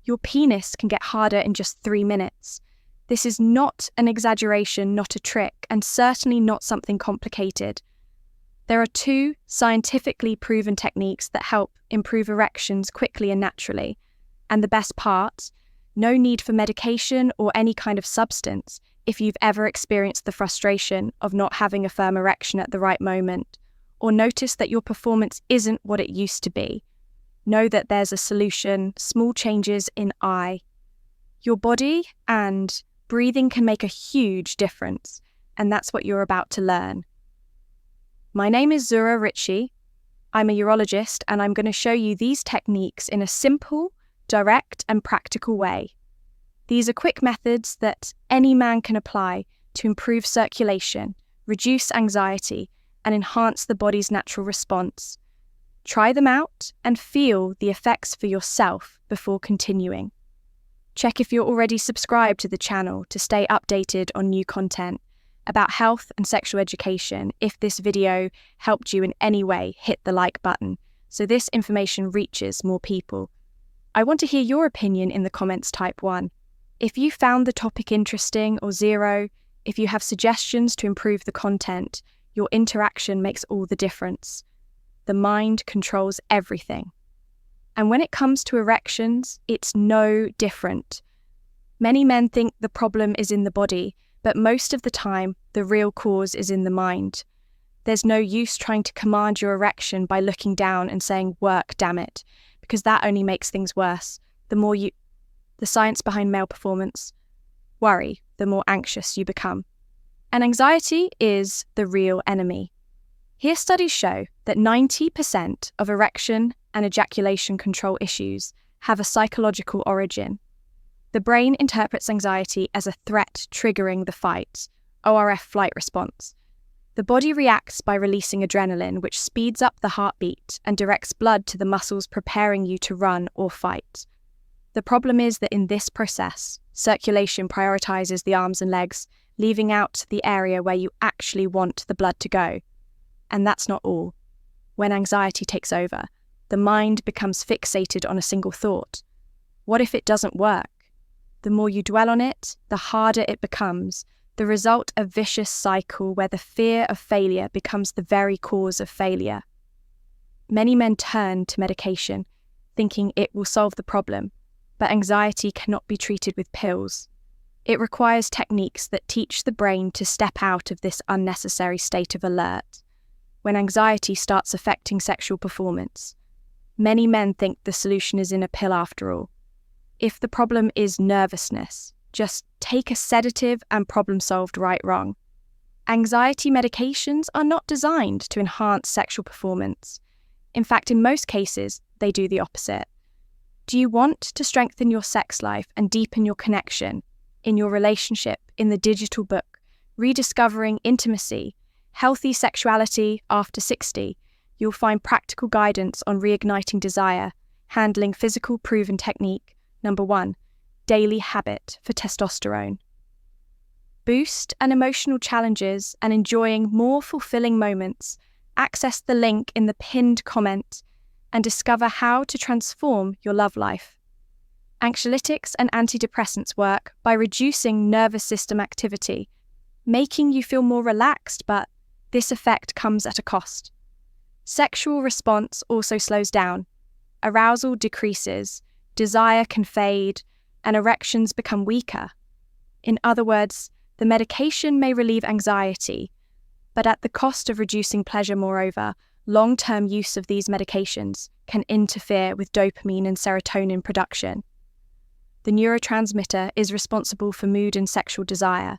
Your penis can get harder in just 3 minutes. This is not an exaggeration, not a trick, and certainly not something complicated. There are 2 scientifically proven techniques that help improve erections quickly and naturally. And the best part, no need for medication or any kind of substance if you've ever experienced the frustration of not having a firm erection at the right moment, or notice that your performance isn't what it used to be. Know that there's a solution, small changes in I. Your body and breathing can make a huge difference, and that's what you're about to learn. My name is Ricci. I'm a urologist, and I'm going to show you these techniques in a simple, direct, and practical way. These are quick methods that any man can apply to improve circulation, reduce anxiety, and enhance the body's natural response. Try them out and feel the effects for yourself before continuing. Check if you're already subscribed to the channel to stay updated on new content about health and sexual education. If this video helped you in any way, hit the like button so this information reaches more people. I want to hear your opinion in the comments. Type 1. If you found the topic interesting, or 0, if you have suggestions to improve the content. Your interaction makes all the difference. The mind controls everything. And when it comes to erections, it's no different. Many men think the problem is in the body, but most of the time, the real cause is in the mind. There's no use trying to command your erection by looking down and saying, "Work, damn it," because that only makes things worse. The science behind male performance. Worry, the more anxious you become. And anxiety is the real enemy. Here, studies show that 90% of erection and ejaculation control issues have a psychological origin. The brain interprets anxiety as a threat triggering the fight, ORF flight response. The body reacts by releasing adrenaline, which speeds up the heartbeat and directs blood to the muscles preparing you to run or fight. The problem is that in this process, circulation prioritizes the arms and legs, leaving out the area where you actually want the blood to go. And that's not all. When anxiety takes over, the mind becomes fixated on a single thought. What if it doesn't work? The more you dwell on it, the harder it becomes. The result, a vicious cycle where the fear of failure becomes the very cause of failure. Many men turn to medication, thinking it will solve the problem, but anxiety cannot be treated with pills. It requires techniques that teach the brain to step out of this unnecessary state of alert. When anxiety starts affecting sexual performance, many men think the solution is in a pill after all. If the problem is nervousness, just take a sedative and problem solved. Right, wrong. Anxiety medications are not designed to enhance sexual performance. In fact, in most cases, they do the opposite. Do you want to strengthen your sex life and deepen your connection in your relationship? In the digital book, Rediscovering Intimacy, Healthy Sexuality After 60, you'll find practical guidance on reigniting desire, handling physical proven technique. Number 1, daily habit for testosterone. Boost and emotional challenges and enjoying more fulfilling moments. Access the link in the pinned comment and discover how to transform your love life. Anxiolytics and antidepressants work by reducing nervous system activity, making you feel more relaxed, but this effect comes at a cost. Sexual response also slows down. Arousal decreases, desire can fade, and erections become weaker. In other words, the medication may relieve anxiety, but at the cost of reducing pleasure. Moreover, long-term use of these medications can interfere with dopamine and serotonin production. The neurotransmitter is responsible for mood and sexual desire.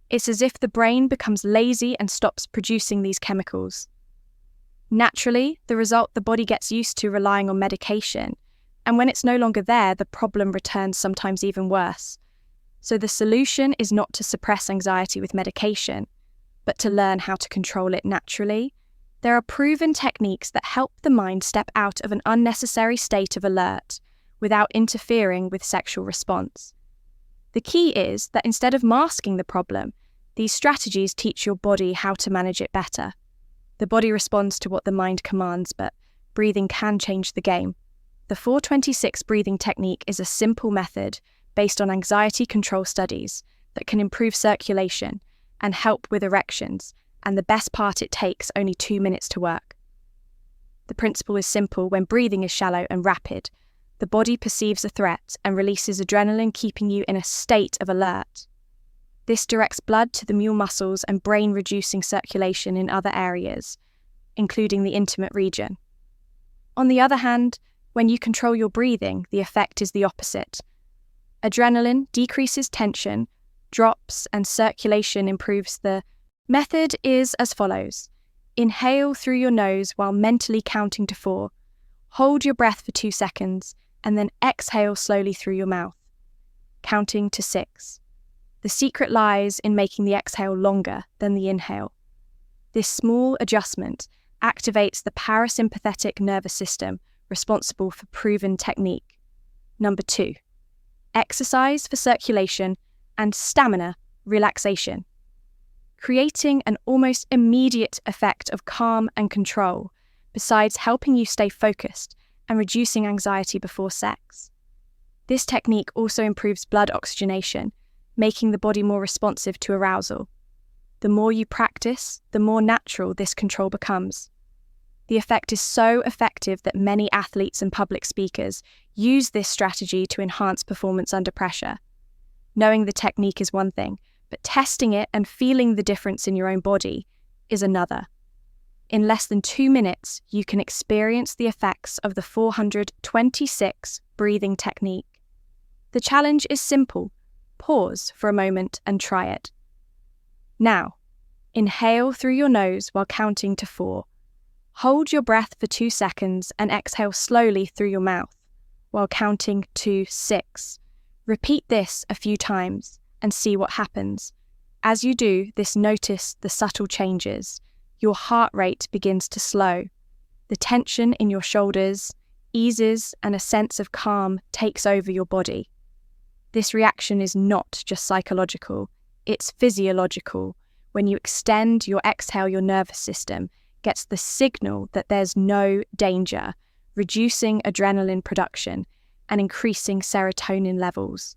It's as if the brain becomes lazy and stops producing these chemicals. Naturally, the result, the body gets used to relying on medication, and when it's no longer there, the problem returns, sometimes even worse. So the solution is not to suppress anxiety with medication, but to learn how to control it naturally. There are proven techniques that help the mind step out of an unnecessary state of alert without interfering with sexual response. The key is that instead of masking the problem, these strategies teach your body how to manage it better. The body responds to what the mind commands, but breathing can change the game. The 426 breathing technique is a simple method based on anxiety control studies that can improve circulation and help with erections, and the best part, it takes only 2 minutes to work. The principle is simple. When breathing is shallow and rapid, the body perceives a threat and releases adrenaline, keeping you in a state of alert. This directs blood to the mule muscles and brain, reducing circulation in other areas, including the intimate region. On the other hand, when you control your breathing, the effect is the opposite. Adrenaline decreases tension, drops, and circulation improves. The method is as follows. Inhale through your nose while mentally counting to 4. Hold your breath for 2 seconds, and then exhale slowly through your mouth, counting to 6. The secret lies in making the exhale longer than the inhale. This small adjustment activates the parasympathetic nervous system, responsible for proven technique. Number 2, exercise for circulation and stamina relaxation. Creating an almost immediate effect of calm and control, besides helping you stay focused and reducing anxiety before sex. This technique also improves blood oxygenation, making the body more responsive to arousal. The more you practice, the more natural this control becomes. The effect is so effective that many athletes and public speakers use this strategy to enhance performance under pressure. Knowing the technique is one thing, but testing it and feeling the difference in your own body is another. In less than 2 minutes, you can experience the effects of the 426 breathing technique. The challenge is simple. Pause for a moment and try it. Now, inhale through your nose while counting to 4. Hold your breath for 2 seconds and exhale slowly through your mouth while counting to 6. Repeat this a few times and see what happens. As you do this, notice the subtle changes. Your heart rate begins to slow. The tension in your shoulders eases and a sense of calm takes over your body. This reaction is not just psychological, it's physiological. When you extend your exhale, your nervous system gets the signal that there's no danger, reducing adrenaline production and increasing serotonin levels.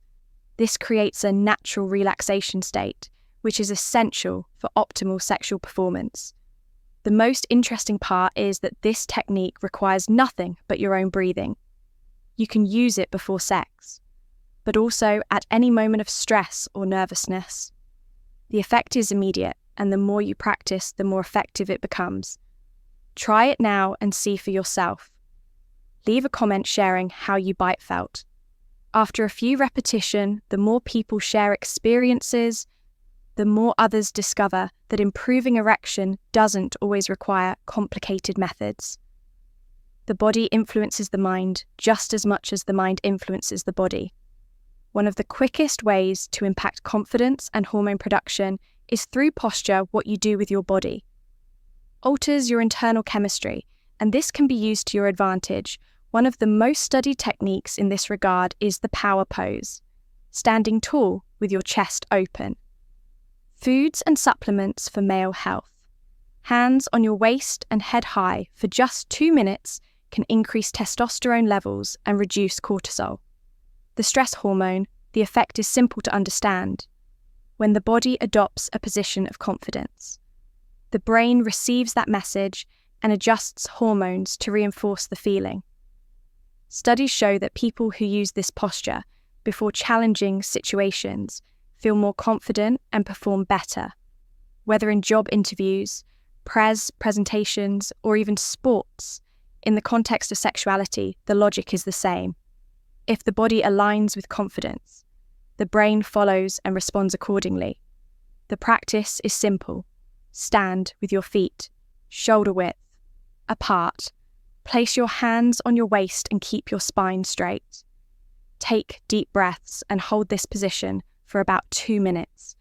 This creates a natural relaxation state, which is essential for optimal sexual performance. The most interesting part is that this technique requires nothing but your own breathing. You can use it before sex, but also at any moment of stress or nervousness. The effect is immediate, and the more you practice, the more effective it becomes. Try it now and see for yourself. Leave a comment sharing how you felt. After a few repetitions, the more people share experiences, the more others discover that improving erection doesn't always require complicated methods. The body influences the mind just as much as the mind influences the body. One of the quickest ways to impact confidence and hormone production is through posture. What you do with your body alters your internal chemistry, and this can be used to your advantage. One of the most studied techniques in this regard is the power pose, standing tall with your chest open. Foods and supplements for male health. Hands on your waist and head high for just 2 minutes can increase testosterone levels and reduce cortisol. The stress hormone, the effect is simple to understand. When the body adopts a position of confidence, the brain receives that message and adjusts hormones to reinforce the feeling. Studies show that people who use this posture before challenging situations feel more confident and perform better. Whether in job interviews, presentations, or even sports, in the context of sexuality, the logic is the same. If the body aligns with confidence, the brain follows and responds accordingly. The practice is simple. Stand with your feet, shoulder width, apart. Place your hands on your waist and keep your spine straight. Take deep breaths and hold this position for about 2 minutes.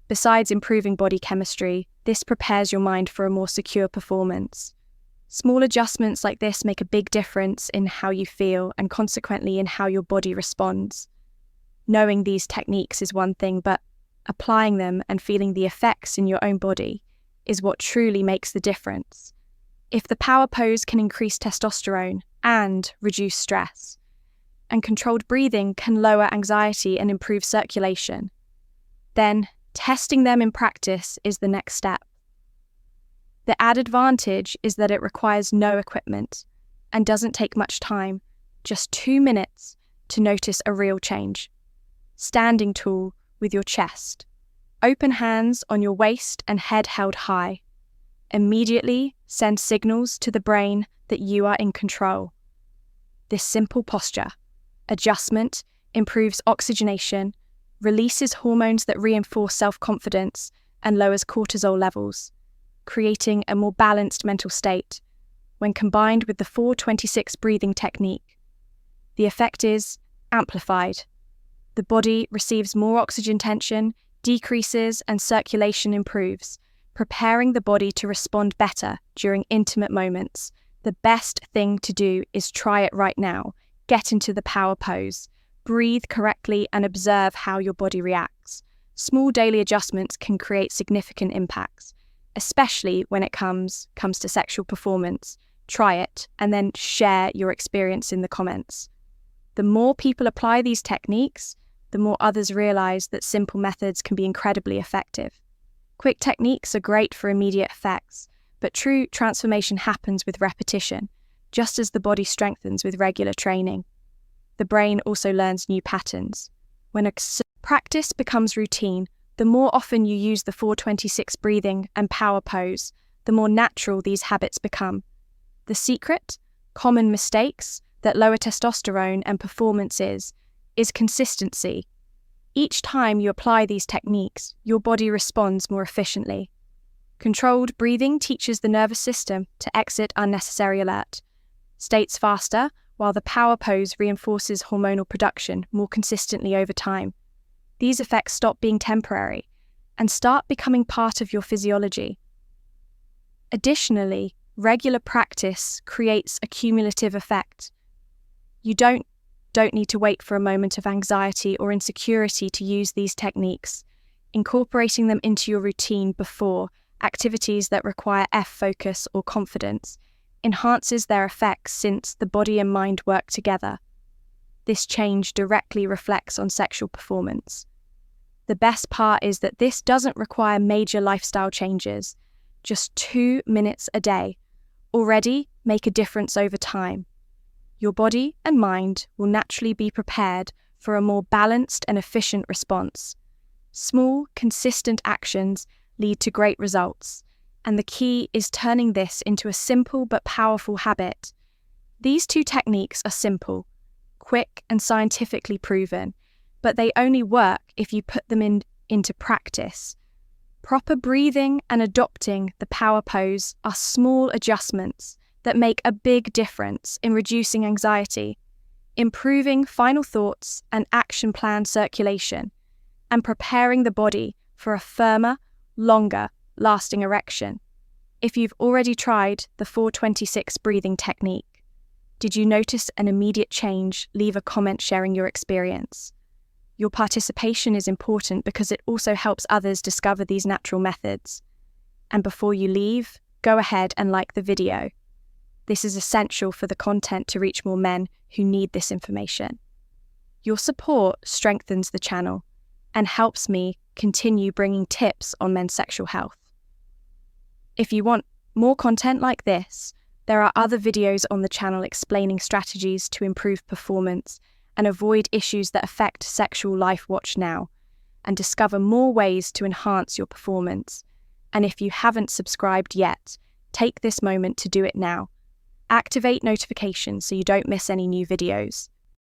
Besides improving body chemistry, this prepares your mind for a more secure performance. Small adjustments like this make a big difference in how you feel and consequently in how your body responds. Knowing these techniques is one thing, but applying them and feeling the effects in your own body is what truly makes the difference. If the power pose can increase testosterone and reduce stress, and controlled breathing can lower anxiety and improve circulation, then testing them in practice is the next step. The added advantage is that it requires no equipment and doesn't take much time, just 2 minutes to notice a real change. Standing tall with your chest, open hands on your waist and head held high. Immediately send signals to the brain that you are in control. This simple posture adjustment improves oxygenation, releases hormones that reinforce self-confidence, and lowers cortisol levels, creating a more balanced mental state. When combined with the 4-26 breathing technique, the effect is amplified. The body receives more oxygen tension, decreases, and circulation improves, preparing the body to respond better during intimate moments. The best thing to do is try it right now. Get into the power pose, breathe correctly, and observe how your body reacts. Small daily adjustments can create significant impacts, especially when it comes to sexual performance. Try it and then share your experience in the comments. The more people apply these techniques, the more others realize that simple methods can be incredibly effective. Quick techniques are great for immediate effects, but true transformation happens with repetition, just as the body strengthens with regular training. The brain also learns new patterns. When a practice becomes routine, the more often you use the 4-26 breathing and power pose, the more natural these habits become. The secret, common mistakes that lower testosterone and performance is consistency. Each time you apply these techniques, your body responds more efficiently. Controlled breathing teaches the nervous system to exit unnecessary alert states faster, while the power pose reinforces hormonal production more consistently over time. These effects stop being temporary and start becoming part of your physiology. Additionally, regular practice creates a cumulative effect. You don't need to wait for a moment of anxiety or insecurity to use these techniques. Incorporating them into your routine before activities that require focus or confidence enhances their effects, since the body and mind work together. This change directly reflects on sexual performance. The best part is that this doesn't require major lifestyle changes. Just 2 minutes a day already make a difference over time. Your body and mind will naturally be prepared for a more balanced and efficient response. Small, consistent actions lead to great results, and the key is turning this into a simple but powerful habit. These two techniques are simple, quick, and scientifically proven, but they only work if you put them into practice. Proper breathing and adopting the power pose are small adjustments that make a big difference in reducing anxiety, improving final thoughts and action plan circulation, and preparing the body for a firmer, longer lasting erection. If you've already tried the 4-26 breathing technique, did you notice an immediate change? Leave a comment sharing your experience. Your participation is important because it also helps others discover these natural methods. And before you leave, go ahead and like the video. This is essential for the content to reach more men who need this information. Your support strengthens the channel and helps me continue bringing tips on men's sexual health. If you want more content like this, there are other videos on the channel explaining strategies to improve performance and avoid issues that affect sexual life. Watch now and discover more ways to enhance your performance. And if you haven't subscribed yet, take this moment to do it now. Activate notifications so you don't miss any new videos.